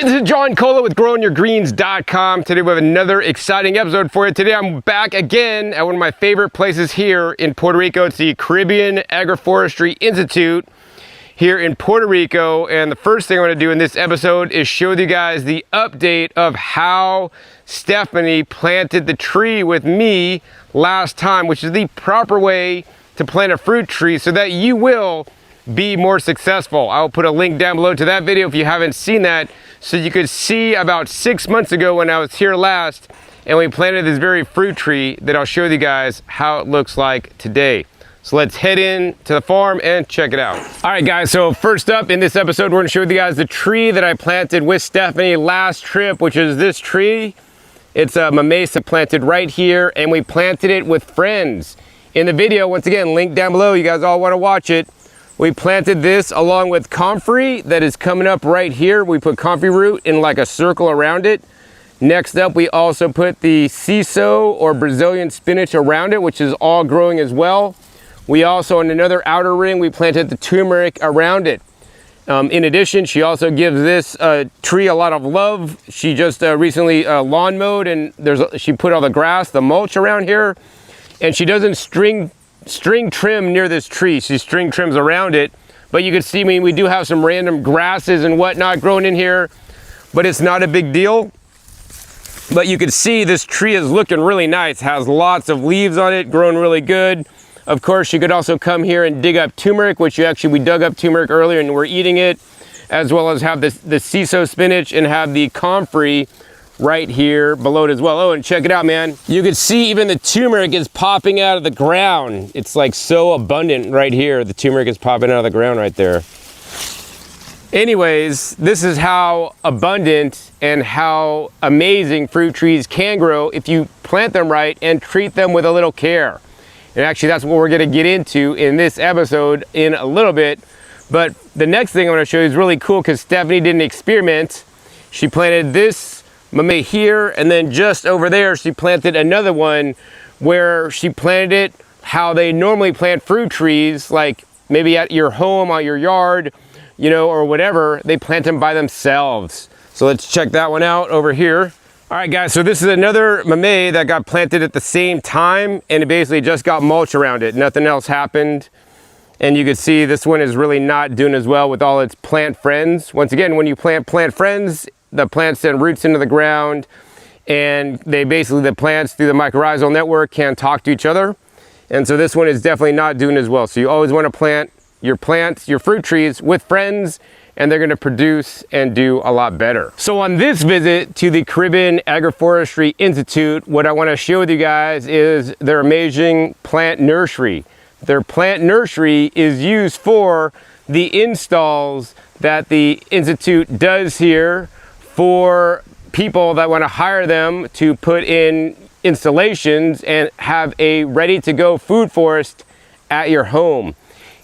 right, this is John Cola with growingyourgreens.com. Today we have another exciting episode for you. Today I'm back again at one of my favorite places here in Puerto Rico. It's the Caribbean Agroforestry Institute here in Puerto Rico. And the first thing I'm going to do in this episode is show you guys the update of how Stephanie planted the tree with me last time, which is the proper way to plant a fruit tree so that you will be more successful. I'll put a link down below to that video if you haven't seen that, so you could see about 6 months ago when I was here last and we planted this very fruit tree that I'll show you guys how it looks like today. So let's head in to the farm and check it out. All right guys, so first up in this episode we're going to show you guys the tree that I planted with Stephanie last trip, which is this tree. It's a Mamey Sapote planted right here, and we planted it with friends. In the video, once again, link down below, you guys all want to watch it. We planted this along with comfrey that is coming up right here. We put comfrey root in like a circle around it. Next up, we also put the Sissoo or Brazilian spinach around it, which is all growing as well. We also, in another outer ring, we planted the turmeric around it. In addition, she also gives this tree a lot of love. She just recently lawn mowed, and she put all the grass, the mulch around here, and she doesn't string trim near this tree. She string trims around it, but you can see we do have some random grasses and whatnot growing in here, but it's not a big deal. But you can see this tree is looking really nice, has lots of leaves on it, growing really good. Of course, you could also come here and dig up turmeric, which we dug up turmeric earlier and we're eating it, as well as have the Sissoo spinach and have the comfrey right here below it as well. Oh, and check it out, man. You can see even the turmeric is popping out of the ground. It's like so abundant right here. The turmeric is popping out of the ground right there. Anyways, this is how abundant and how amazing fruit trees can grow if you plant them right and treat them with a little care. And actually, that's what we're gonna get into in this episode in a little bit. But the next thing I'm gonna show you is really cool because Stephanie did an experiment. She planted this Mamey here, and then just over there she planted another one where she planted it how they normally plant fruit trees, like maybe at your home, on your yard, you know, or whatever. They plant them by themselves. So let's check that one out over here. All right guys, so this is another Mamey that got planted at the same time, and it basically just got mulch around it. Nothing else happened. And you can see this one is really not doing as well with all its plant friends. Once again, when you plant friends, the plants send roots into the ground, and the plants through the mycorrhizal network can talk to each other. And so this one is definitely not doing as well. So you always want to plant your fruit trees with friends, and they're going to produce and do a lot better. So on this visit to the Caribbean Agroforestry Institute, what I want to share with you guys is their amazing plant nursery. Their plant nursery is used for the installs that the Institute does here for people that want to hire them to put in installations and have a ready-to-go food forest at your home.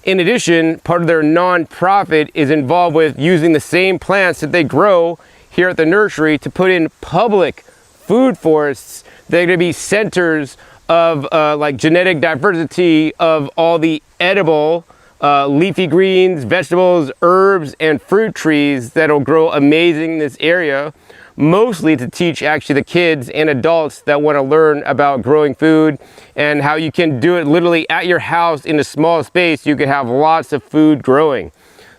In addition, part of their non-profit is involved with using the same plants that they grow here at the nursery to put in public food forests. They're going to be centers of like genetic diversity of all the edible leafy greens, vegetables, herbs, and fruit trees that'll grow amazing in this area, mostly to teach actually the kids and adults that want to learn about growing food and how you can do it literally at your house in a small space. You could have lots of food growing.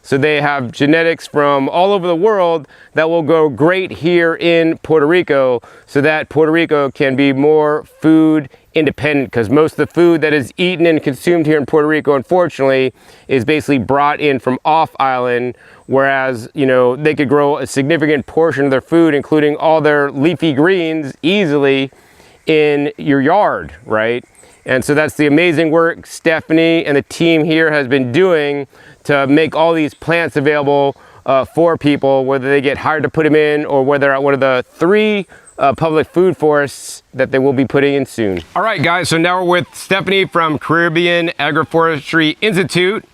So they have genetics from all over the world that will grow great here in Puerto Rico, so that Puerto Rico can be more food independent, because most of the food that is eaten and consumed here in Puerto Rico, unfortunately, is basically brought in from off island, whereas, you know, they could grow a significant portion of their food, including all their leafy greens, easily in your yard, right? And so that's the amazing work Stephanie and the team here has been doing to make all these plants available for people, whether they get hired to put them in or whether at one of the 3 public food forests that they will be putting in soon. All right guys, so now we're with Stephanie from Caribbean Agroforestry Institute,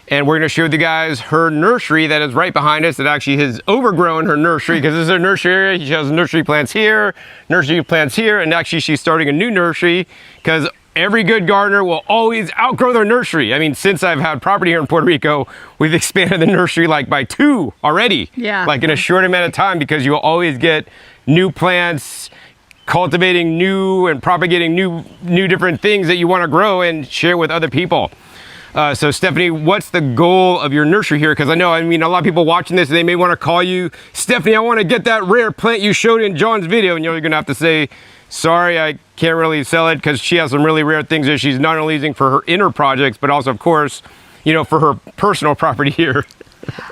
and we're going to show you guys her nursery that is right behind us. That actually has overgrown her nursery, because this is her nursery area. She has nursery plants here, and actually she's starting a new nursery because every good gardener will always outgrow their nursery. I mean, since I've had property here in Puerto Rico, we've expanded the nursery like by 2 already. Yeah. Like in a short amount of time, because you'll always get new plants, cultivating new and propagating new different things that you want to grow and share with other people. So Stephanie, what's the goal of your nursery here? Because I know, I mean, a lot of people watching this, they may want to call you, Stephanie, I want to get that rare plant you showed in John's video. And you're going to have to say, sorry, I can't really sell it, because she has some really rare things that she's not only using for her inner projects, but also, of course, you know, for her personal property here.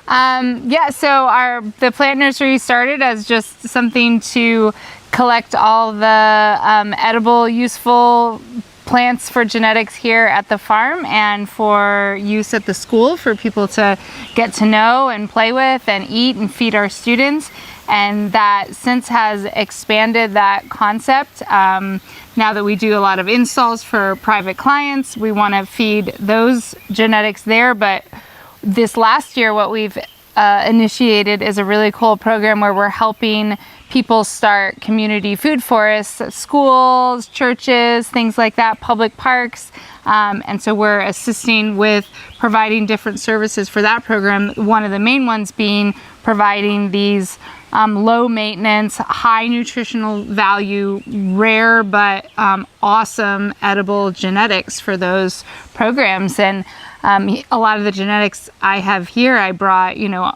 Yeah, so the plant nursery started as just something to collect all the edible, useful plants for genetics here at the farm and for use at the school for people to get to know and play with and eat and feed our students. And that since has expanded that concept. Now that we do a lot of installs for private clients, we want to feed those genetics there. But this last year, what we've initiated is a really cool program where we're helping people start community food forests at schools, churches, things like that, public parks. And so we're assisting with providing different services for that program. One of the main ones being providing these low maintenance, high nutritional value, rare but awesome edible genetics for those programs. And a lot of the genetics I have here, I brought, you know,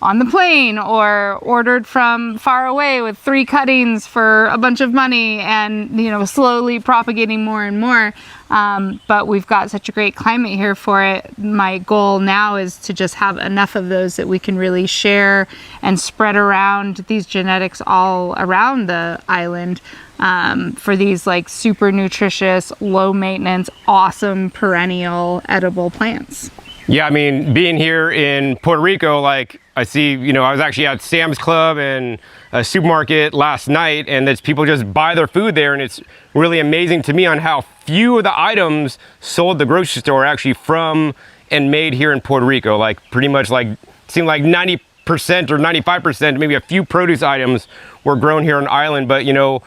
on the plane or ordered from far away with 3 cuttings for a bunch of money, and, you know, slowly propagating more and more. But we've got such a great climate here for it. My goal now is to just have enough of those that we can really share and spread around these genetics all around the island, for these like super nutritious, low maintenance, awesome perennial edible plants. Yeah, I mean, being here in Puerto Rico, like I see, you know, I was actually at Sam's Club and a supermarket last night, and it's people just buy their food there, and it's really amazing to me on how few of the items sold at the grocery store are actually from and made here in Puerto Rico. Like pretty much like, seemed like 90% or 95%, maybe a few produce items were grown here on island. But you know,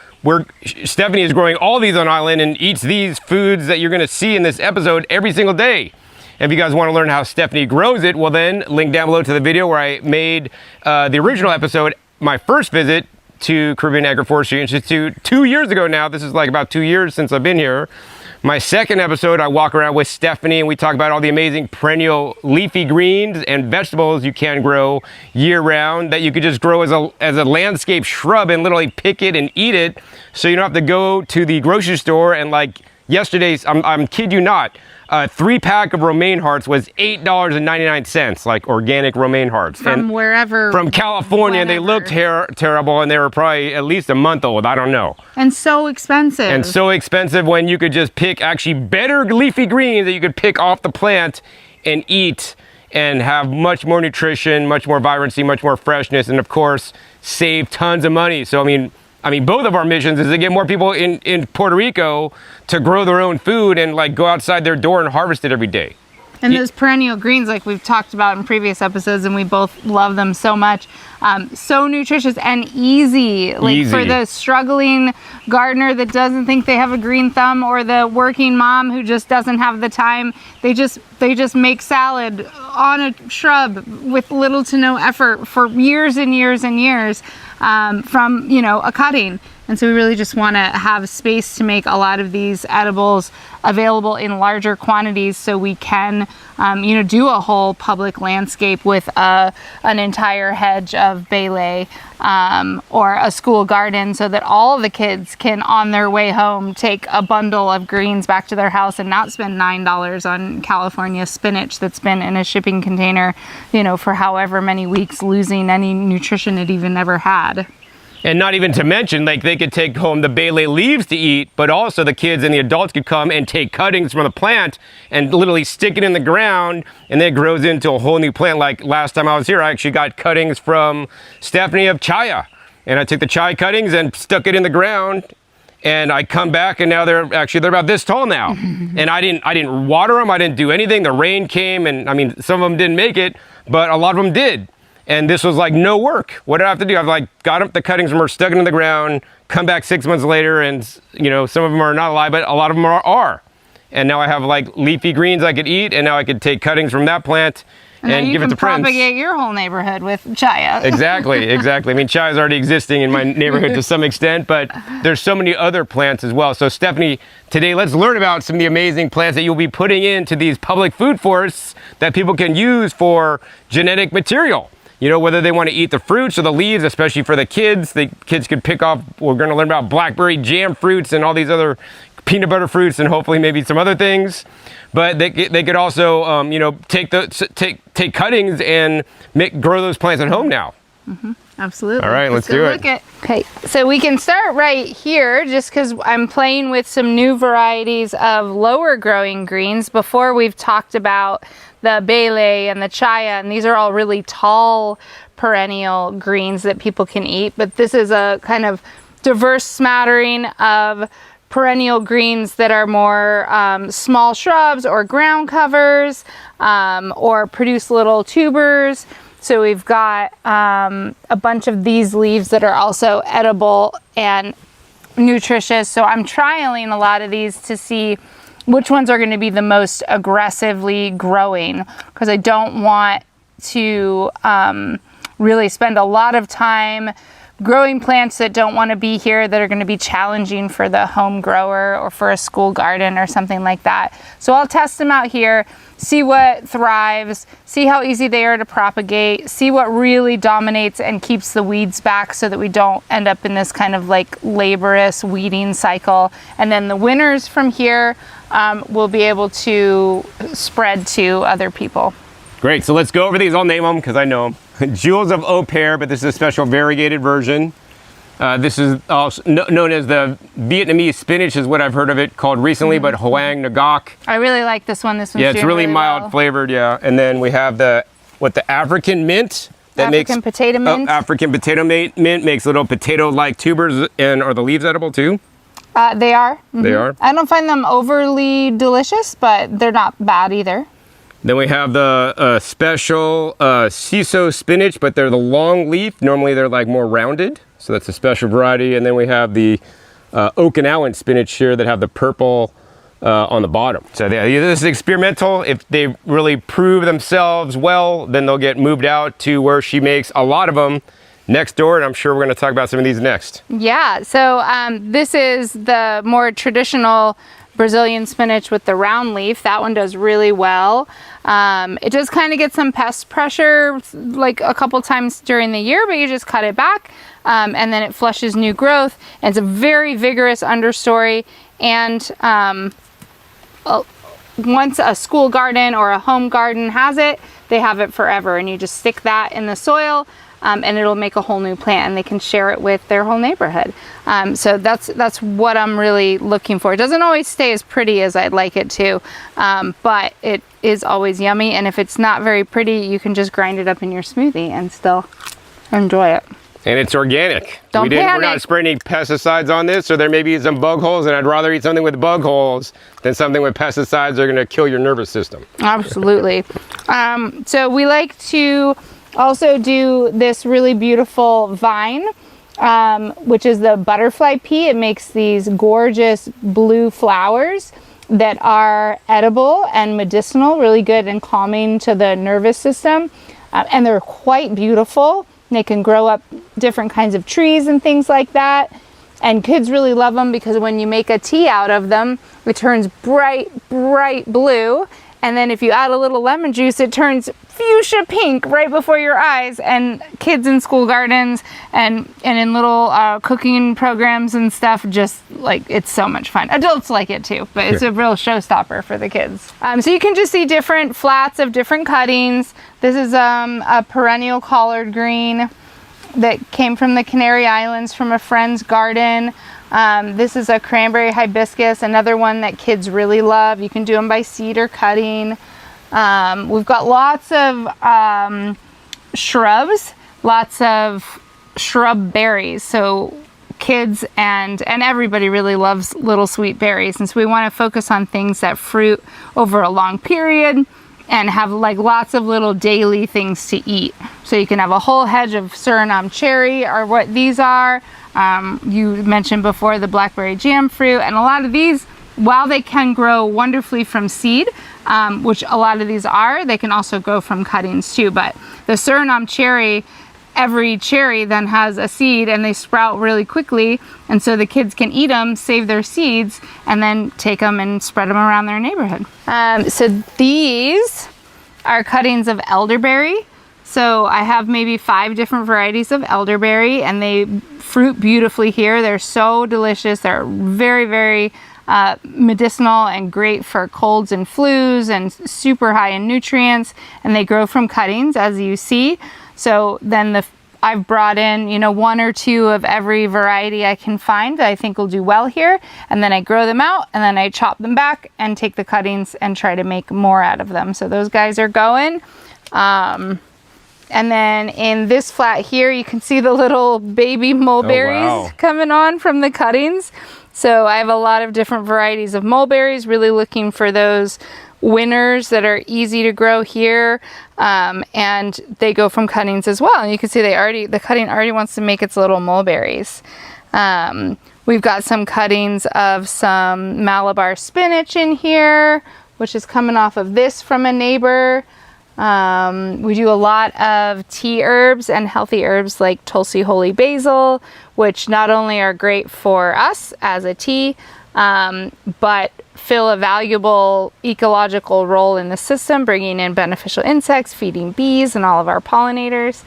Stephanie is growing all these on island and eats these foods that you're gonna see in this episode every single day. If you guys want to learn how Stephanie grows it, well then, link down below to the video where I made the original episode, my first visit to Caribbean Agroforestry Institute 2 years ago now. This is like about 2 years since I've been here. My second episode, I walk around with Stephanie and we talk about all the amazing perennial leafy greens and vegetables you can grow year round that you could just grow as a landscape shrub and literally pick it and eat it. So you don't have to go to the grocery store and like yesterday's, I'm kid you not, a 3-pack of romaine hearts was $8.99, like organic romaine hearts. From wherever. From California, and they looked terrible, and they were probably at least a month old, I don't know. And so expensive. And so expensive when you could just pick actually better leafy greens that you could pick off the plant and eat and have much more nutrition, much more vibrancy, much more freshness, and of course, save tons of money. So I mean, both of our missions is to get more people in Puerto Rico to grow their own food and like go outside their door and harvest it every day. And those perennial greens, like we've talked about in previous episodes, and we both love them so much. So nutritious and easy. Like for the struggling gardener that doesn't think they have a green thumb, or the working mom who just doesn't have the time, they just make salad on a shrub with little to no effort for years and years and years, from, you know, a cutting. And so we really just want to have space to make a lot of these edibles available in larger quantities so we can, you know, do a whole public landscape with an entire hedge of Bele, or a school garden, so that all of the kids can, on their way home, take a bundle of greens back to their house and not spend $9 on California spinach that's been in a shipping container, you know, for however many weeks, losing any nutrition it even ever had. And not even to mention, like they could take home the Bele leaves to eat, but also the kids and the adults could come and take cuttings from the plant and literally stick it in the ground, and then it grows into a whole new plant. Like last time I was here, I actually got cuttings from Stephanie of chaya, and I took the chai cuttings and stuck it in the ground, and I come back and now they're about this tall now. And I didn't water them, I didn't do anything. The rain came, and I mean, some of them didn't make it, but a lot of them did. And this was like no work. What did I have to do? I've like got up the cuttings from her, stuck it in the ground, come back 6 months later and, you know, some of them are not alive, but a lot of them are. And now I have like leafy greens I could eat, and now I could take cuttings from that plant and give it to friends. You can propagate your whole neighborhood with chaya. Exactly. I mean, chaya is already existing in my neighborhood to some extent, but there's so many other plants as well. So Stephanie, today let's learn about some of the amazing plants that you'll be putting into these public food forests that people can use for genetic material. You know, whether they want to eat the fruits or the leaves, especially for the kids could pick off, we're going to learn about blackberry jam fruits and all these other peanut butter fruits and hopefully maybe some other things. But they could also, you know, take cuttings and grow those plants at home now. Mm-hmm. Absolutely. All right, let's do it. Okay, so we can start right here just because I'm playing with some new varieties of lower growing greens. Before we've talked about the Bele and the chaya, and these are all really tall perennial greens that people can eat. But this is a kind of diverse smattering of perennial greens that are more small shrubs or ground covers or produce little tubers. So we've got a bunch of these leaves that are also edible and nutritious. So I'm trialing a lot of these to see which ones are going to be the most aggressively growing, because I don't want to really spend a lot of time growing plants that don't want to be here, that are going to be challenging for the home grower or for a school garden or something like that. So I'll test them out here, see what thrives, see how easy they are to propagate, see what really dominates and keeps the weeds back so that we don't end up in this kind of like laborious weeding cycle. And then the winners from here will be able to spread to other people. Great, so let's go over these. I'll name them because I know them. Jewels of Opar, but this is a special variegated version. This is also known as the Vietnamese spinach, is what I've heard of it called recently, but Hoang, Ngoc. I really like this one. This one's it's really mild well. flavored, yeah. And then we have the African mint. African potato mint. African potato mint makes little potato-like tubers, and are the leaves edible too? They are. Mm-hmm. They are. I don't find them overly delicious, but they're not bad either. Then we have the special Sissoo spinach, but they're the long leaf. Normally they're like more rounded, so that's a special variety. And then we have the Okinawan spinach here that have the purple on the bottom. So this is experimental. If they really prove themselves well, then they'll get moved out to where she makes a lot of them next door, and I'm sure we're going to talk about some of these next. Yeah, so this is the more traditional Brazilian spinach with the round leaf. That one does really well. It does kind of get some pest pressure like a couple times during the year, but you just cut it back and then it flushes new growth. And it's a very vigorous understory, and once a school garden or a home garden has it, they have it forever, and you just stick that in the soil and it'll make a whole new plant, and they can share it with their whole neighborhood. So that's what I'm really looking for. It doesn't always stay as pretty as I'd like it to, but it is always yummy, and if it's not very pretty, you can just grind it up in your smoothie and still enjoy it. And it's organic. Don't panic. We're not spraying any pesticides on this, so there may be some bug holes, and I'd rather eat something with bug holes than something with pesticides that are gonna kill your nervous system. Absolutely. So we like to also do this really beautiful vine, which is the butterfly pea. It makes these gorgeous blue flowers that are edible and medicinal, really good and calming to the nervous system. And they're quite beautiful. They can grow up different kinds of trees and things like that. And kids really love them because when you make a tea out of them, it turns bright, bright blue. And then if you add a little lemon juice, it turns fuchsia pink right before your eyes. And kids in school gardens and in little cooking programs and stuff, just like, it's so much fun. Adults like it too, but it's a real showstopper for the kids. So you can just see different flats of different cuttings. This is a perennial collard green that came from the Canary Islands from a friend's garden. This is a cranberry hibiscus, another one that kids really love. You can do them by seed or cutting. We've got lots of shrubs, lots of shrub berries. So kids and everybody really loves little sweet berries. And so we want to focus on things that fruit over a long period and have like lots of little daily things to eat. So you can have a whole hedge of Surinam cherry, or what these are. You mentioned before the blackberry jam fruit, and a lot of these, while they can grow wonderfully from seed, which a lot of these are, they can also grow from cuttings too. But the Surinam cherry, every cherry then has a seed and they sprout really quickly, and so the kids can eat them, save their seeds, and then take them and spread them around their neighborhood. So these are cuttings of elderberry. So I have maybe 5 different varieties of elderberry, and they fruit beautifully here. They're so delicious. They're very, very medicinal and great for colds and flus, and super high in nutrients, and they grow from cuttings, as you see. So then I've brought in, you know, 1 or 2 of every variety I can find that I think will do well here, and then I grow them out, and then I chop them back and take the cuttings and try to make more out of them. So those guys are going. And then in this flat here, you can see the little baby mulberries coming on from the cuttings. So I have a lot of different varieties of mulberries, really looking for those winners that are easy to grow here. And they go from cuttings as well. And you can see the cutting already wants to make its little mulberries. We've got some cuttings of some Malabar spinach in here, which is coming off of this from a neighbor. We do a lot of tea herbs and healthy herbs like Tulsi Holy Basil, which not only are great for us as a tea, but fill a valuable ecological role in the system, bringing in beneficial insects, feeding bees and all of our pollinators.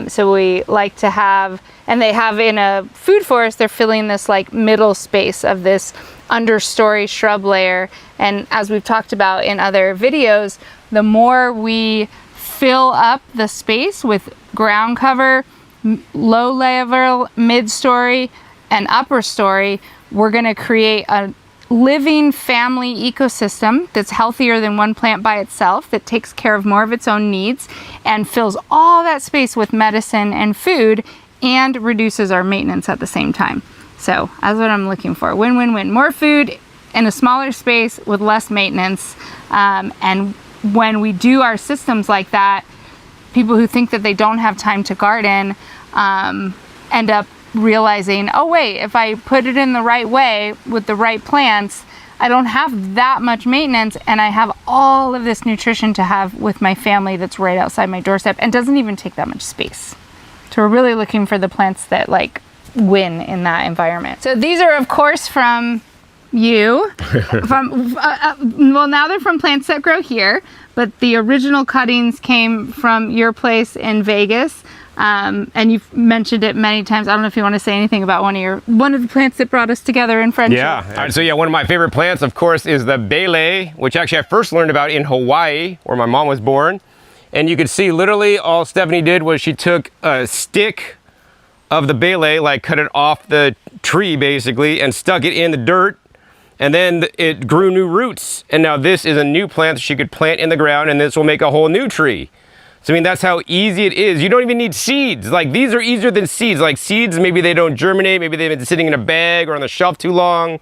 So we like to have, and they have in a food forest, they're filling this like middle space of this understory shrub layer. And as we've talked about in other videos, the more we fill up the space with ground cover, low level, mid-story, and upper story, we're going to create a living family ecosystem that's healthier than one plant by itself, that takes care of more of its own needs and fills all that space with medicine and food, and reduces our maintenance at the same time. So that's what I'm looking for. Win, win, win. More food in a smaller space with less maintenance. And when we do our systems like that, people who think that they don't have time to garden end up realizing, oh wait, if I put it in the right way with the right plants, I don't have that much maintenance, and I have all of this nutrition to have with my family that's right outside my doorstep and doesn't even take that much space. So we're really looking for the plants that like win in that environment. So these are of course from you. Well, now they're from plants that grow here, but the original cuttings came from your place in Vegas. And you've mentioned it many times. I don't know if you want to say anything about one of the plants that brought us together in friendship. Yeah. All right, so yeah, one of my favorite plants, of course, is the Bele, which actually I first learned about in Hawaii, where my mom was born. And you could see literally all Stephanie did was she took a stick of the Bele, like cut it off the tree basically, and stuck it in the dirt. And then it grew new roots. And now this is a new plant that she could plant in the ground, and this will make a whole new tree. So I mean, that's how easy it is. You don't even need seeds. Like, these are easier than seeds. Like, seeds, maybe they don't germinate. Maybe they've been sitting in a bag or on the shelf too long.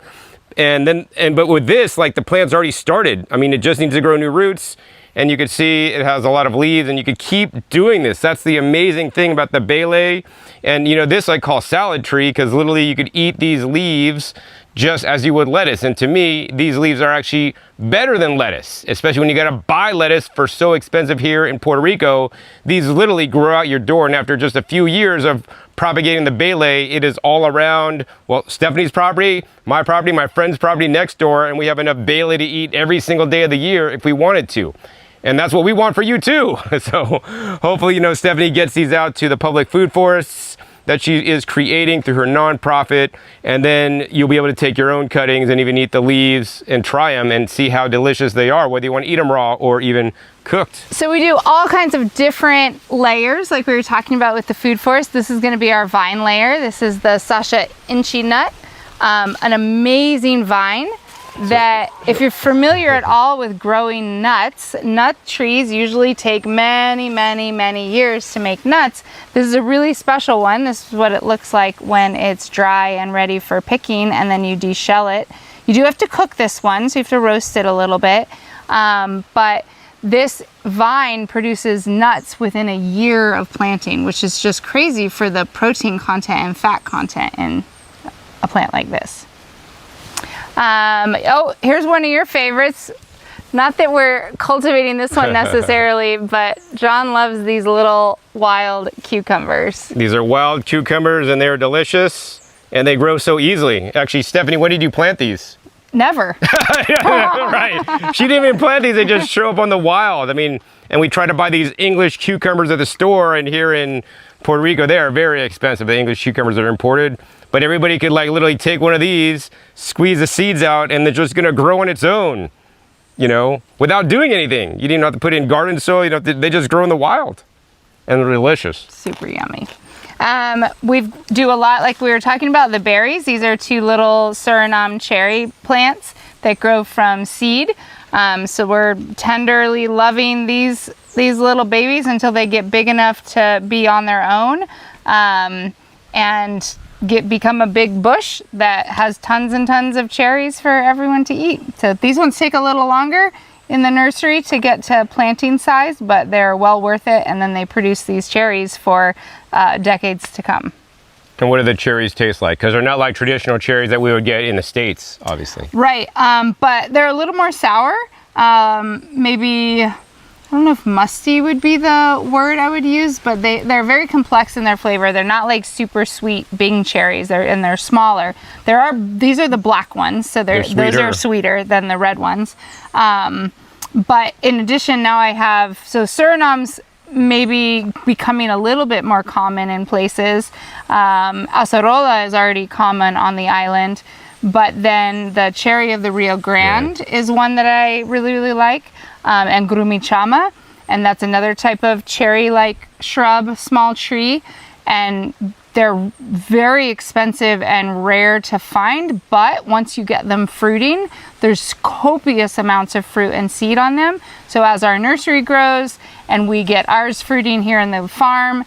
But with this, like, the plant's already started. I mean, it just needs to grow new roots. And you can see it has a lot of leaves, and you could keep doing this. That's the amazing thing about the Bele. And, you know, this I call salad tree, because literally you could eat these leaves just as you would lettuce. And to me, these leaves are actually better than lettuce, especially when you gotta buy lettuce for so expensive here in Puerto Rico. These literally grow out your door, and after just a few years of propagating the Bele, it is all around, well, Stephanie's property, my friend's property next door, and we have enough Bele to eat every single day of the year if we wanted to. And that's what we want for you too. So hopefully, you know, Stephanie gets these out to the public food forests that she is creating through her nonprofit, and then you'll be able to take your own cuttings and even eat the leaves and try them and see how delicious they are, whether you want to eat them raw or even cooked. So we do all kinds of different layers, like we were talking about with the food forest. This is going to be our vine layer. This is the Sasha Inchi nut, an amazing vine that, if you're familiar at all with growing nuts, nut trees usually take many, many, many years to make nuts. This is a really special one. This is what it looks like when it's dry and ready for picking, and then you deshell it. You do have to cook this one, so you have to roast it a little bit. But this vine produces nuts within a year of planting, which is just crazy for the protein content and fat content in a plant like this. Oh, here's one of your favorites. Not that we're cultivating this one necessarily, but John loves these little wild cucumbers. These are wild cucumbers and they're delicious and they grow so easily. Actually, Stephanie, when did you plant these? Never. Right. She didn't even plant these, they just show up on the wild. I mean, and we try to buy these English cucumbers at the store, and here in Puerto Rico, they are very expensive, the English cucumbers that are imported. But everybody could like literally take one of these, squeeze the seeds out, and they're just gonna grow on its own, you know, without doing anything. You didn't have to put in garden soil, you know, they just grow in the wild. And they're delicious. Super yummy. We do a lot, like we were talking about, the berries. These are 2 little Surinam cherry plants that grow from seed. So we're tenderly loving these little babies until they get big enough to be on their own, and become a big bush that has tons and tons of cherries for everyone to eat. So these ones take a little longer in the nursery to get to planting size, but they're well worth it, and then they produce these cherries for decades to come. And what do the cherries taste like? Because they're not like traditional cherries that we would get in the States, obviously. Right, but they're a little more sour. Maybe, I don't know if musty would be the word I would use, but they're very complex in their flavor. They're not like super sweet Bing cherries, and they're smaller. These are the black ones, so those are sweeter than the red ones. But in addition, now I have, so Surinam's maybe becoming a little bit more common in places. Acerola is already common on the island, but then the cherry of the Rio Grande is one that I really, really like, and grumichama, and that's another type of cherry-like shrub, small tree, and they're very expensive and rare to find, but once you get them fruiting, there's copious amounts of fruit and seed on them. So as our nursery grows and we get ours fruiting here in the farm,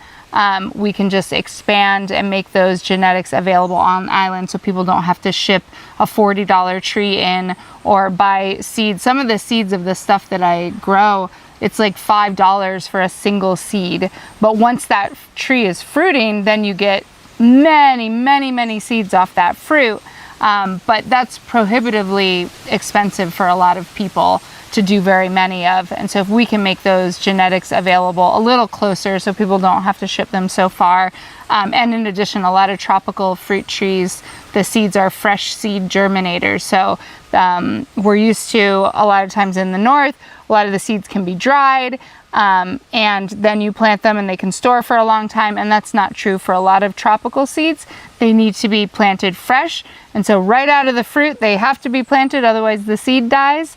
we can just expand and make those genetics available on island, so people don't have to ship a $40 tree in or buy seeds. Some of the seeds of the stuff that I grow, it's like $5 for a single seed. But once that tree is fruiting, then you get many, many, many seeds off that fruit. But that's prohibitively expensive for a lot of people to do very many of. And so if we can make those genetics available a little closer so people don't have to ship them so far. And in addition, a lot of tropical fruit trees, the seeds are fresh seed germinators. So we're used to, a lot of times in the north, a lot of the seeds can be dried, and then you plant them and they can store for a long time, and that's not true for a lot of tropical seeds. They need to be planted fresh, and so right out of the fruit they have to be planted, otherwise the seed dies.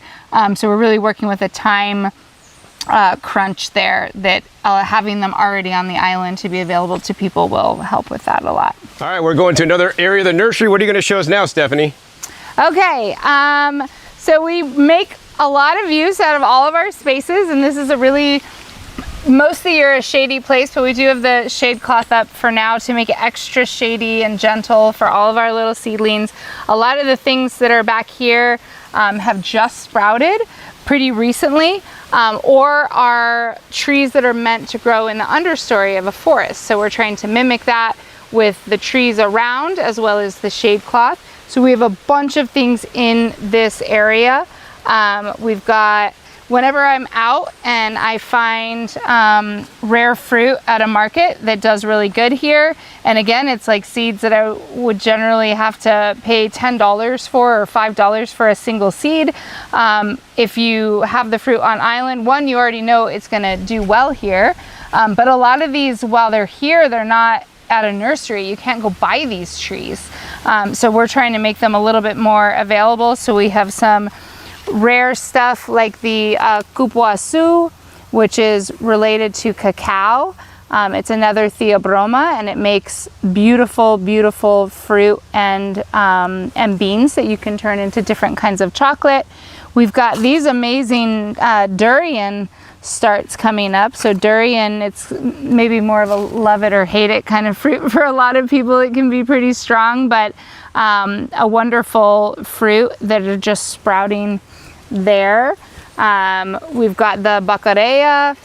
So we're really working with a time crunch there, that having them already on the island to be available to people will help with that a lot. All right, we're going to another area of the nursery. What are you going to show us now, Stephanie? Okay, so we make a lot of use out of all of our spaces, and this is a really, most of the year a shady place, but we do have the shade cloth up for now to make it extra shady and gentle for all of our little seedlings. A lot of the things that are back here have just sprouted pretty recently, or are trees that are meant to grow in the understory of a forest. So we're trying to mimic that with the trees around as well as the shade cloth. So we have a bunch of things in this area. We've got, whenever I'm out and I find rare fruit at a market that does really good here, and again, it's like seeds that I would generally have to pay $10 for or $5 for a single seed. If you have the fruit on island, one, you already know it's gonna do well here, but a lot of these, while they're here, they're not at a nursery. You can't go buy these trees. So we're trying to make them a little bit more available. So we have some rare stuff like the cupuaçu, which is related to cacao. It's another theobroma, and it makes beautiful, beautiful fruit and beans that you can turn into different kinds of chocolate. We've got these amazing durian starts coming up. So durian, it's maybe more of a love it or hate it kind of fruit for a lot of people. It can be pretty strong, but a wonderful fruit that are just sprouting there. We've got the Pouteria,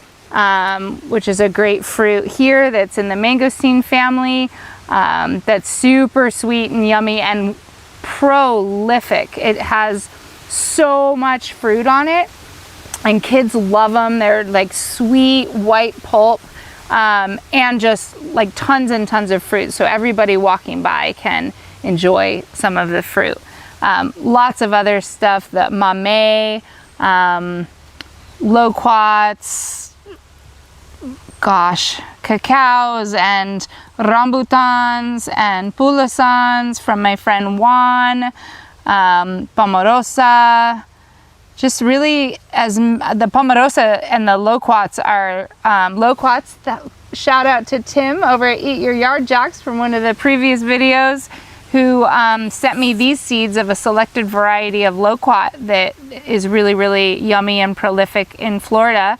which is a great fruit here that's in the mangosteen family. That's super sweet and yummy and prolific. It has so much fruit on it, and kids love them. They're like sweet white pulp, and just like tons and tons of fruit, so everybody walking by can enjoy some of the fruit. Lots of other stuff, the Mamey, loquats, cacaos and rambutans and pulasans from my friend Juan, Pomarosa. Just really, as the Pomarosa and the loquats are loquats. Shout out to Tim over at Eat Your Yard Jacks from one of the previous videos, who sent me these seeds of a selected variety of loquat that is really, really yummy and prolific in Florida.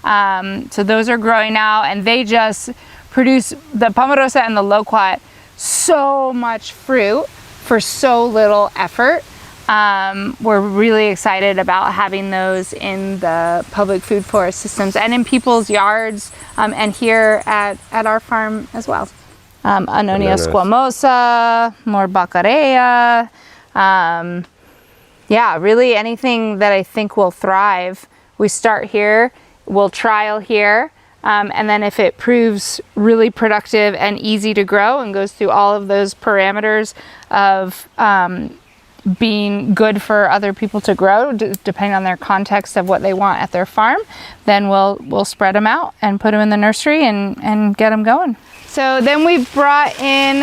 So those are growing now, and they just produce, the Pomarosa and the loquat, so much fruit for so little effort. We're really excited about having those in the public food forest systems and in people's yards, and here at our farm as well. Anonia squamosa, more Pouteria. Yeah, really anything that I think will thrive. We start here, we'll trial here, and then if it proves really productive and easy to grow and goes through all of those parameters of being good for other people to grow, depending on their context of what they want at their farm, then we'll spread them out and put them in the nursery and get them going. So then we've brought in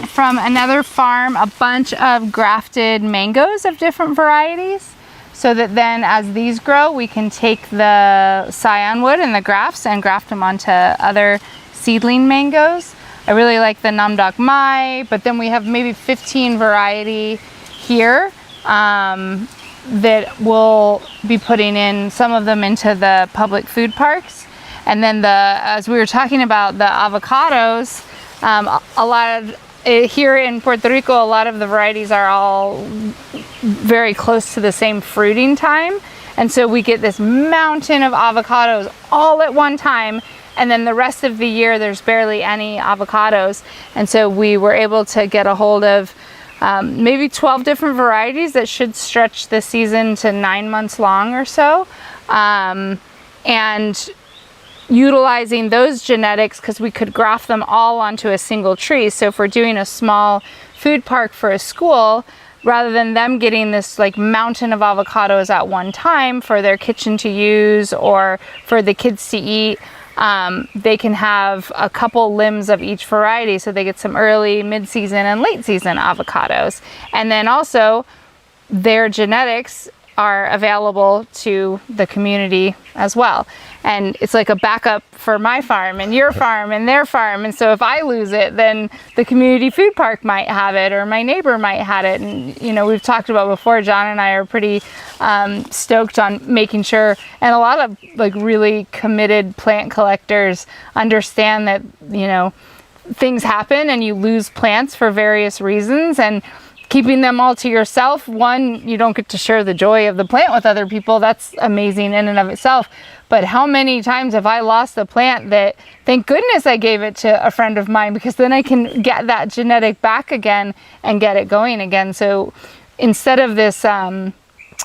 from another farm a bunch of grafted mangoes of different varieties, so that then as these grow, we can take the scion wood and the grafts and graft them onto other seedling mangoes. I really like the Nam Doc Mai, but then we have maybe 15 variety here that we'll be putting in, some of them into the public food parks. And then as we were talking about the avocados, a lot of here in Puerto Rico, a lot of the varieties are all very close to the same fruiting time. And so we get this mountain of avocados all at one time. And then the rest of the year, there's barely any avocados. And so we were able to get a hold of maybe 12 different varieties that should stretch the season to 9 months long or so. And utilizing those genetics, because we could graft them all onto a single tree. So if we're doing a small food park for a school, rather than them getting this like mountain of avocados at one time for their kitchen to use or for the kids to eat, they can have a couple limbs of each variety, so they get some early, mid-season, and late-season avocados. And then also their genetics are available to the community as well. And it's like a backup for my farm and your farm and their farm. And so if I lose it, then the community food park might have it, or my neighbor might have it. And you know, we've talked about before, John and I are pretty stoked on making sure, and a lot of like really committed plant collectors understand that, you know, things happen and you lose plants for various reasons, and keeping them all to yourself, one, you don't get to share the joy of the plant with other people. That's amazing in and of itself. But how many times have I lost a plant that, thank goodness I gave it to a friend of mine, because then I can get that genetic back again and get it going again. So instead of this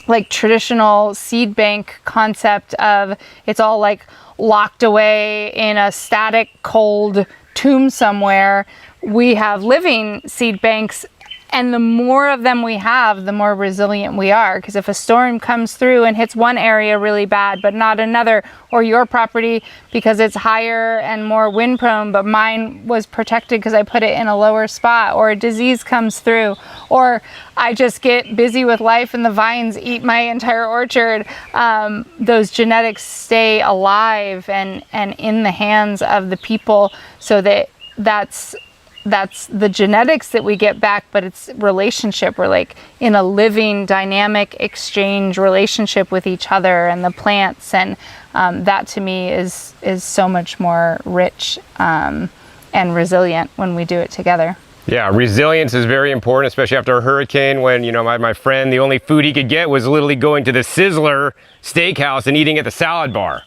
like traditional seed bank concept of it's all like locked away in a static cold tomb somewhere, we have living seed banks. And the more of them we have, the more resilient we are. Because if a storm comes through and hits one area really bad, but not another, or your property because it's higher and more wind prone, but mine was protected because I put it in a lower spot, or a disease comes through, or I just get busy with life and the vines eat my entire orchard, those genetics stay alive and in the hands of the people, so that's the genetics that we get back, but it's relationship. We're like in a living, dynamic exchange relationship with each other and the plants, and that to me is so much more rich and resilient when we do it together. Yeah, resilience is very important, especially after a hurricane when, you know, my friend, the only food he could get was literally going to the Sizzler steakhouse and eating at the salad bar,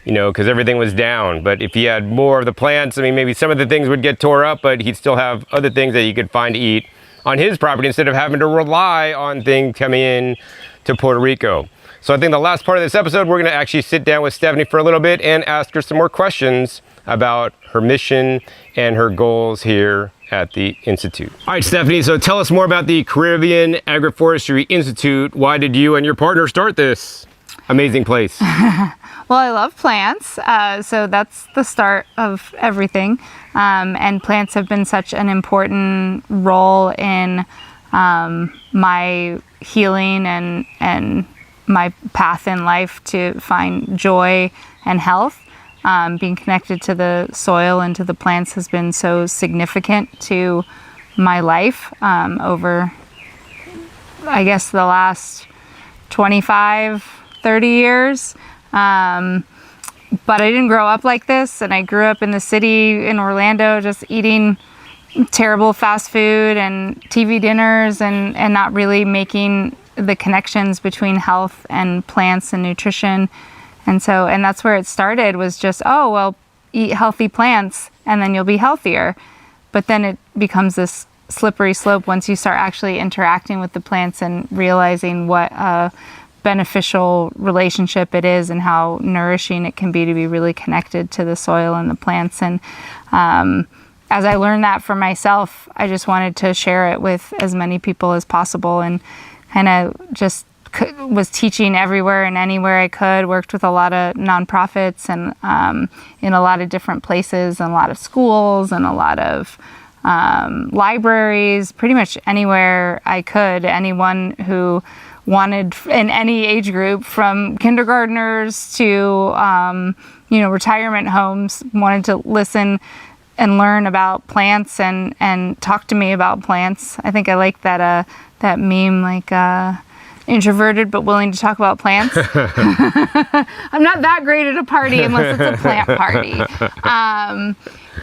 you know, because everything was down. But if he had more of the plants, I mean, maybe some of the things would get tore up, but he'd still have other things that he could find to eat on his property instead of having to rely on things coming in to Puerto Rico. So I think the last part of this episode, we're going to actually sit down with Stephanie for a little bit and ask her some more questions about her mission and her goals here at the Institute. All right, Stephanie, so tell us more about the Caribbean Agroforestry Institute. Why did you and your partner start this amazing place? Well, I love plants, so that's the start of everything. And plants have been such an important role in my healing and my path in life to find joy and health. Being connected to the soil and to the plants has been so significant to my life over, I guess, the last 25, 30 years. But I didn't grow up like this, and I grew up in the city in Orlando just eating terrible fast food and TV dinners and not really making the connections between health and plants and nutrition. And that's where it started, was just, oh, well, eat healthy plants and then you'll be healthier. But then it becomes this slippery slope once you start actually interacting with the plants and realizing what a beneficial relationship it is and how nourishing it can be to be really connected to the soil and the plants. And as I learned that for myself, I just wanted to share it with as many people as possible, and kind of just was teaching everywhere and anywhere I could, worked with a lot of nonprofits and in a lot of different places and a lot of schools and a lot of libraries, pretty much anywhere I could. Anyone who wanted, in any age group, from kindergartners to retirement homes, wanted to listen and learn about plants and talk to me about plants. I think I like that meme, like introverted but willing to talk about plants. I'm not that great at a party unless it's a plant party.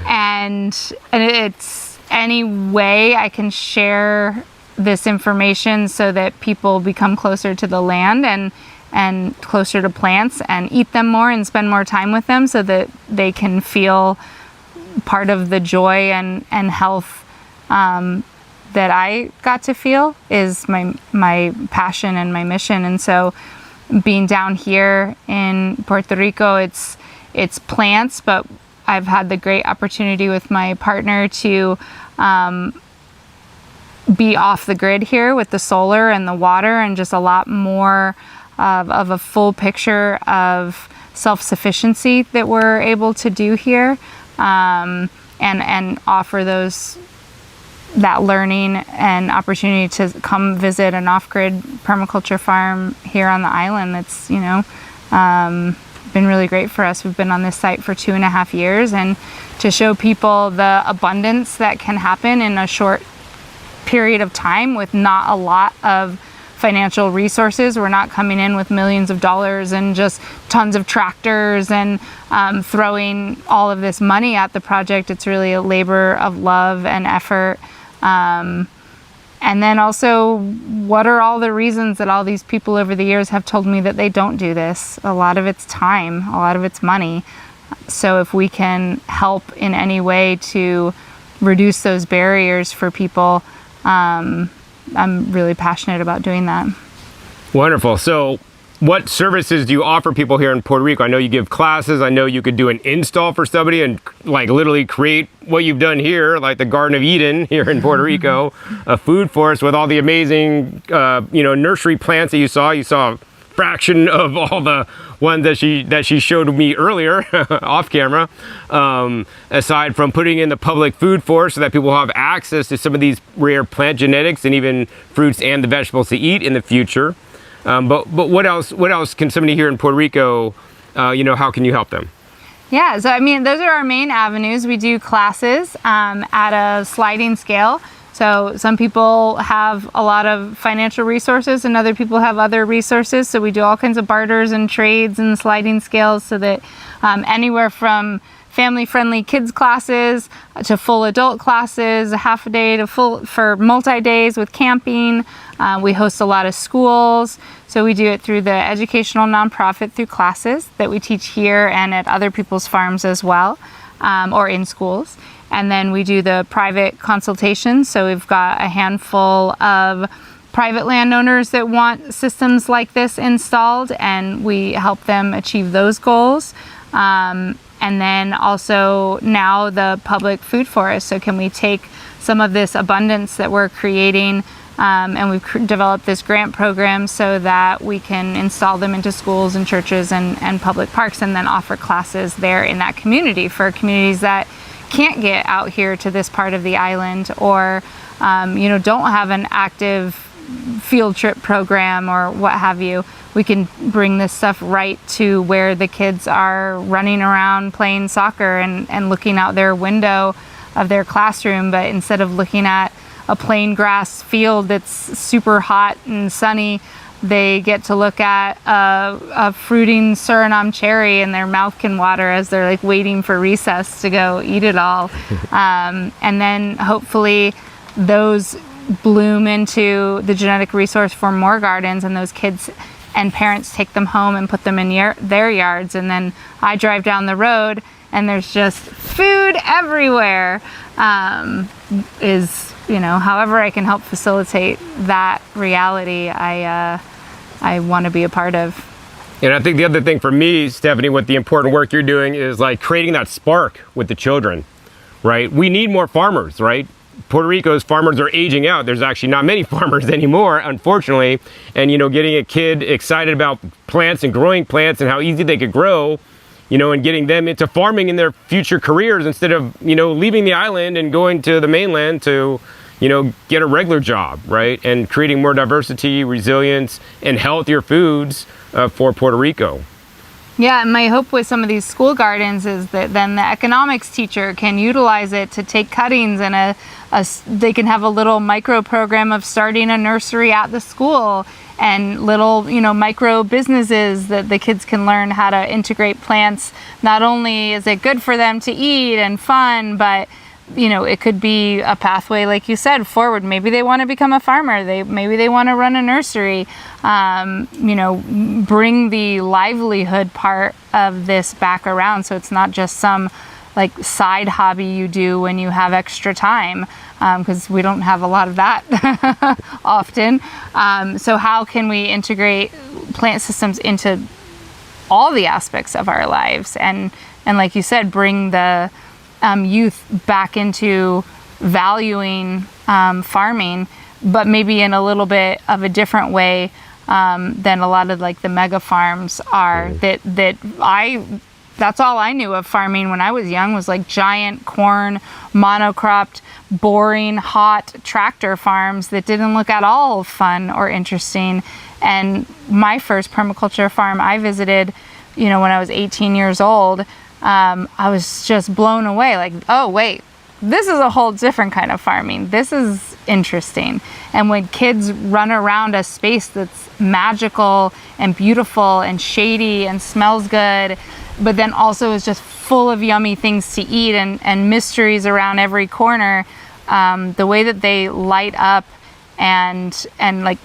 And it's any way I can share this information so that people become closer to the land and closer to plants and eat them more and spend more time with them so that they can feel part of the joy and health that I got to feel is my passion and my mission. And so being down here in Puerto Rico, it's plants, but I've had the great opportunity with my partner to be off the grid here with the solar and the water, and just a lot more of a full picture of self-sufficiency that we're able to do here, and offer that learning and opportunity to come visit an off-grid permaculture farm here on the island. That's been really great for us. We've been on this site for 2.5 years, and to show people the abundance that can happen in a short period of time with not a lot of financial resources. We're not coming in with millions of dollars and just tons of tractors and throwing all of this money at the project. It's really a labor of love and effort. And then also, what are all the reasons that all these people over the years have told me that they don't do this? A lot of it's time, a lot of it's money. So if we can help in any way to reduce those barriers for people, I'm really passionate about doing that. Wonderful. So what services do you offer people here in Puerto Rico? I know you give classes. I know you could do an install for somebody and like literally create what you've done here, like the Garden of Eden here in Puerto Rico, a food forest with all the amazing, nursery plants that you saw. You saw a fraction of all the ones that she showed me earlier off camera, aside from putting in the public food forest so that people have access to some of these rare plant genetics and even fruits and the vegetables to eat in the future. But what else can somebody here in Puerto Rico, how can you help them? Yeah, so those are our main avenues. We do classes at a sliding scale. So some people have a lot of financial resources and other people have other resources. So we do all kinds of barters and trades and sliding scales so that anywhere from family-friendly kids classes to full adult classes, a half a day to full for multi-days with camping. We host a lot of schools. So we do it through the educational nonprofit through classes that we teach here and at other people's farms as well, or in schools. And then we do the private consultations. So we've got a handful of private landowners that want systems like this installed, and we help them achieve those goals. And then also now the public food forest. So can we take some of this abundance that we're creating, and we've developed this grant program so that we can install them into schools and churches and public parks, and then offer classes there in that community for communities that can't get out here to this part of the island, or don't have an active field trip program or what have you. We can bring this stuff right to where the kids are running around playing soccer and looking out their window of their classroom, but instead of looking at a plain grass field that's super hot and sunny, they get to look at a fruiting Surinam cherry, and their mouth can water as they're like waiting for recess to go eat it all. And then hopefully those bloom into the genetic resource for more gardens, and those kids and parents take them home and put them in their yards. And then I drive down the road and there's just food everywhere. However I can help facilitate that reality, I want to be a part of. And I think the other thing for me, Stephanie, with the important work you're doing is like creating that spark with the children, right? We need more farmers, right? Puerto Rico's farmers are aging out. There's actually not many farmers anymore, unfortunately. And, getting a kid excited about plants and growing plants and how easy they could grow, and getting them into farming in their future careers instead of, leaving the island and going to the mainland to, get a regular job, right? And creating more diversity, resilience, and healthier foods for Puerto Rico. Yeah, and my hope with some of these school gardens is that then the economics teacher can utilize it to take cuttings, and they can have a little micro program of starting a nursery at the school, and little micro businesses that the kids can learn how to integrate plants. Not only is it good for them to eat and fun, but it could be a pathway, like you said, forward. Maybe they want to become a farmer. Maybe they want to run a nursery. Bring the livelihood part of this back around, so it's not just some like side hobby you do when you have extra time, because we don't have a lot of that often. So how can we integrate plant systems into all the aspects of our lives, and like you said, bring the youth back into valuing farming, but maybe in a little bit of a different way than a lot of like the mega farms are. That's all I knew of farming when I was young, was like giant corn, monocropped, boring, hot tractor farms that didn't look at all fun or interesting. And my first permaculture farm I visited, when I was 18 years old, I was just blown away. Like, oh wait, this is a whole different kind of farming. This is interesting. And when kids run around a space that's magical and beautiful and shady and smells good, but then also is just full of yummy things to eat and mysteries around every corner, the way that they light up and like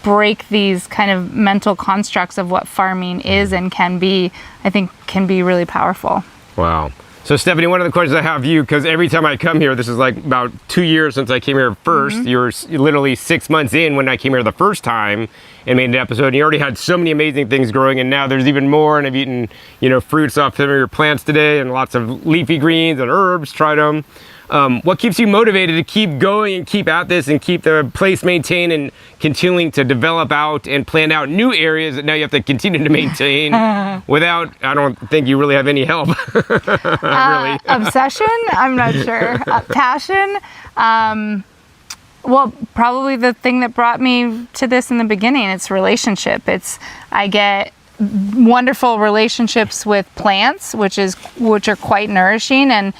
break these kind of mental constructs of what farming is and can be, I think can be really powerful. Wow. So Stephanie, one of the questions I have for you, because every time I come here, this is like about 2 years since I came here first. You were literally 6 months in when I came here the first time and made an episode, and you already had so many amazing things growing, and now there's even more, and I've eaten, fruits off some of your plants today, and lots of leafy greens and herbs, tried them. What keeps you motivated to keep going and keep at this and keep the place maintained and continuing to develop out and plan out new areas that now you have to continue to maintain without, I don't think you really have any help. Really. Obsession? I'm not sure. Passion? Well, probably the thing that brought me to this in the beginning, it's relationship. I get wonderful relationships with plants, which are quite nourishing and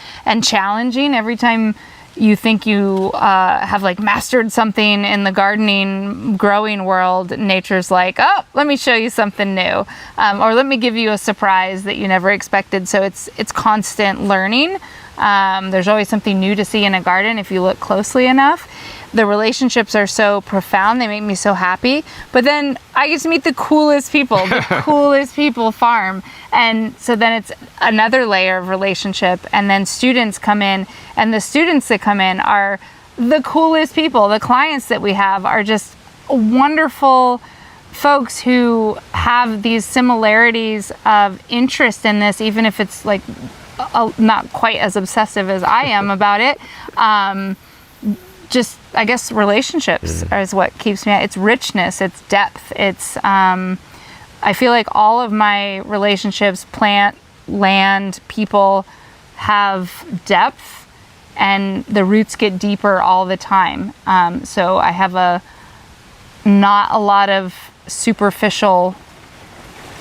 challenging. Every time you think you have like mastered something in the gardening, growing world, nature's like, oh, let me show you something new, or let me give you a surprise that you never expected. So it's constant learning. There's always something new to see in a garden if you look closely enough. The relationships are so profound, they make me so happy. But then I get to meet the coolest people, farm. And so then it's another layer of relationship. And then students come in, and the students that come in are the coolest people. The clients that we have are just wonderful folks who have these similarities of interest in this, even if it's like not quite as obsessive as I am about it. Just, I guess, relationships is what keeps me. It's richness, it's depth. It's, I feel like all of my relationships, plant, land, people, have depth, and the roots get deeper all the time. So I have not a lot of superficial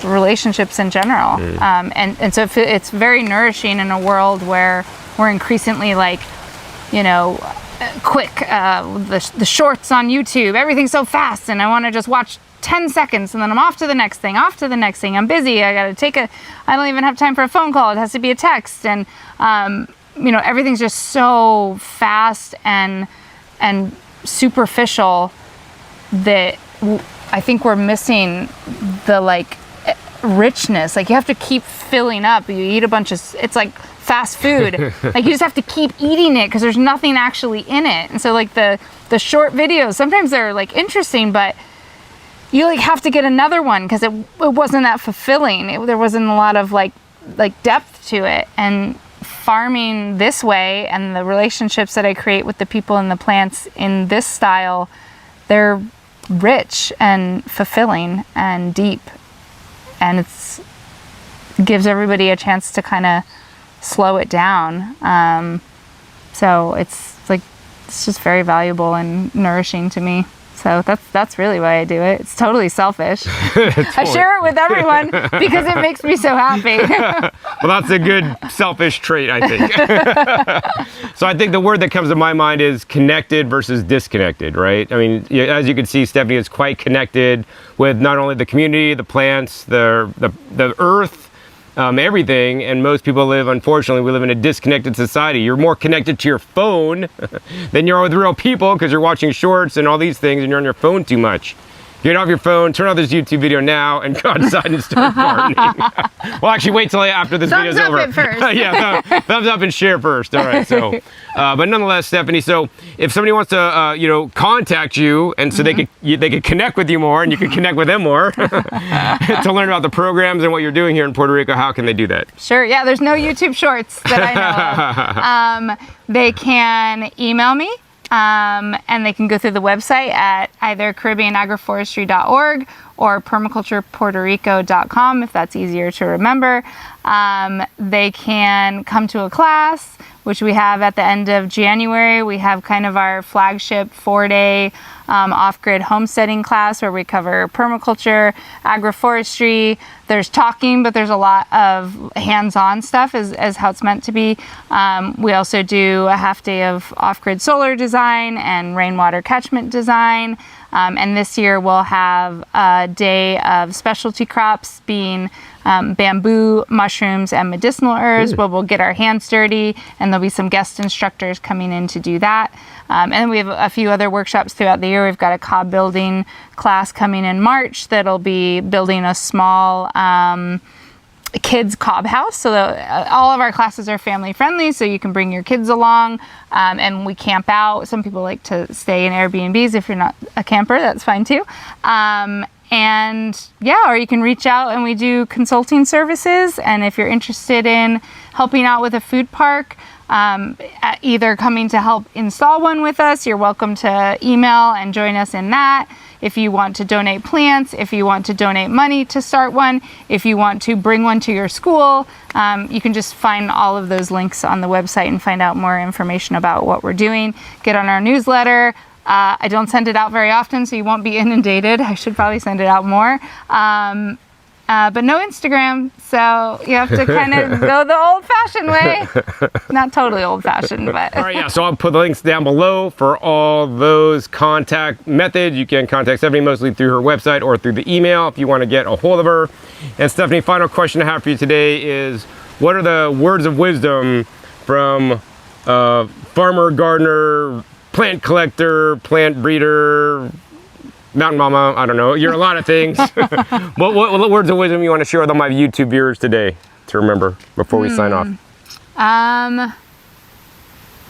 relationships in general. And so it's very nourishing in a world where we're increasingly like, quick, the shorts on YouTube, everything's so fast, and I want to just watch 10 seconds and then I'm off to the next thing, I'm busy, I gotta I don't even have time for a phone call, it has to be a text, and everything's just so fast and superficial that I think we're missing the like richness. Like, you have to keep filling up. You eat a bunch of, it's like fast food. Like, you just have to keep eating it because there's nothing actually in it. And so like the short videos, sometimes they're like interesting, but you like have to get another one because it wasn't that fulfilling. There wasn't a lot of like depth to it. And farming this way and the relationships that I create with the people and the plants in this style, they're rich and fulfilling and deep, and it gives everybody a chance to kind of slow it down. So it's just very valuable and nourishing to me. So that's really why I do it. It's totally selfish. I share it with everyone because it makes me so happy. Well, that's a good selfish trait, I think. So I think the word that comes to my mind is connected versus disconnected, right? I mean, as you can see, Stephanie is quite connected with not only the community, the plants, the earth, everything. And most people unfortunately, we live in a disconnected society. You're more connected to your phone than you are with real people because you're watching shorts and all these things and you're on your phone too much. Get off your phone, turn off this YouTube video now, and go outside and start gardening. Well, actually, wait till after this video's over. Thumbs up it first. Yeah, thumbs up and share first. All right. So, but nonetheless, Stephanie. So, if somebody wants to, contact you, and so they could connect with you more, and you can connect with them more to learn about the programs and what you're doing here in Puerto Rico, how can they do that? Sure. Yeah. There's no YouTube Shorts that I know of. They can email me. And they can go through the website at either CaribbeanAgroforestry.org or permaculturepuertorico.com if that's easier to remember. They can come to a class, which we have at the end of January. We have kind of our flagship 4-day off-grid homesteading class where we cover permaculture, agroforestry. There's talking, but there's a lot of hands-on stuff as how it's meant to be. We also do a half day of off-grid solar design and rainwater catchment design. And this year we'll have a day of specialty crops being bamboo, mushrooms, and medicinal herbs where we'll get our hands dirty, and there'll be some guest instructors coming in to do that. And then we have a few other workshops throughout the year. We've got a cob building class coming in March that'll be building a small kids cob house. So all of our classes are family friendly, so you can bring your kids along, and we camp out. Some people like to stay in Airbnbs. If you're not a camper, that's fine too. And yeah, or you can reach out and we do consulting services. And if you're interested in helping out with a food park, either coming to help install one with us, you're welcome to email and join us in that. If you want to donate plants, if you want to donate money to start one, if you want to bring one to your school, you can just find all of those links on the website and find out more information about what we're doing. Get on our newsletter. I don't send it out very often, so you won't be inundated. I should probably send it out more. but no Instagram. So you have to kind of go the old-fashioned way. Not totally old-fashioned, but. All right, yeah, so I'll put the links down below for all those contact methods. You can contact Stephanie mostly through her website or through the email if you want to get a hold of her. And Stephanie, final question I have for you today is, what are the words of wisdom from farmer, gardener, plant collector, plant breeder, mountain mama, I don't know, you're a lot of things. what words of wisdom you want to share with all my YouTube viewers today to remember before we sign off?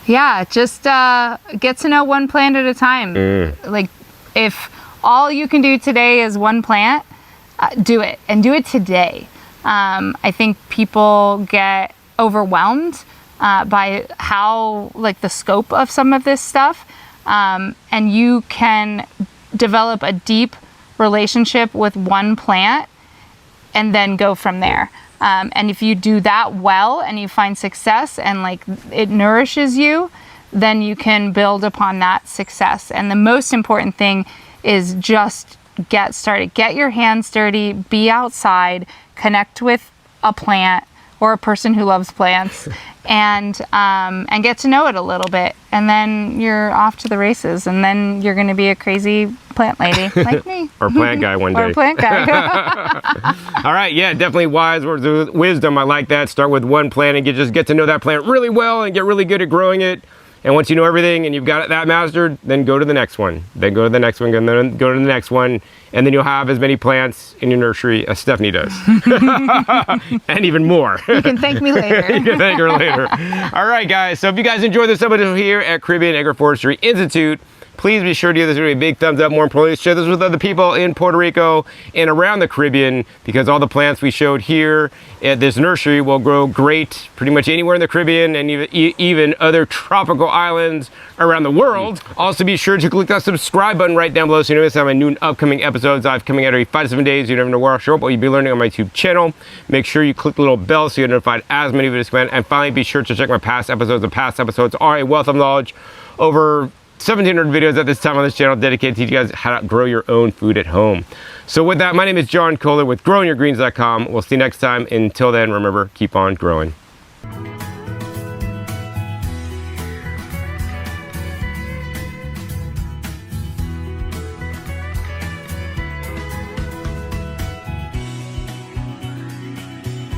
Yeah, just get to know one plant at a time. Like, if all you can do today is one plant, do it, and do it today. I think people get overwhelmed by how, like, the scope of some of this stuff, and you can develop a deep relationship with one plant and then go from there. And if you do that well and you find success and like it nourishes you, then you can build upon that success. And the most important thing is just get started. Get your hands dirty, be outside, connect with a plant or a person who loves plants, and get to know it a little bit. And then you're off to the races, and then you're going to be a crazy plant lady like me. Or plant guy one day. Or plant guy. All right, yeah, definitely wise words of wisdom. I like that. Start with one plant and just get to know that plant really well and get really good at growing it. And once you know everything and you've got that mastered, then go to the next one. Then go to the next one, and then go to the next one. And then you'll have as many plants in your nursery as Stephanie does. And even more. You can thank me later. You can thank her later. All right, guys. So if you guys enjoyed this episode here at Caribbean Agroforestry Institute, please be sure to give this video a big thumbs up. More importantly, share this with other people in Puerto Rico and around the Caribbean, because all the plants we showed here at this nursery will grow great pretty much anywhere in the Caribbean and even other tropical islands around the world. Also, be sure to click that subscribe button right down below so you don't miss out on my new and upcoming episodes. I'm coming out every 5 to 7 days. You never know where I'll show up, what you'll be learning on my YouTube channel. Make sure you click the little bell so you're notified as many videos come in. And finally, be sure to check my past episodes. The past episodes are a wealth of knowledge. Over 1,700 videos at this time on this channel dedicated to teach you guys how to grow your own food at home. So with that, my name is John Kohler with GrowingYourGreens.com. We'll see you next time. Until then, remember, keep on growing.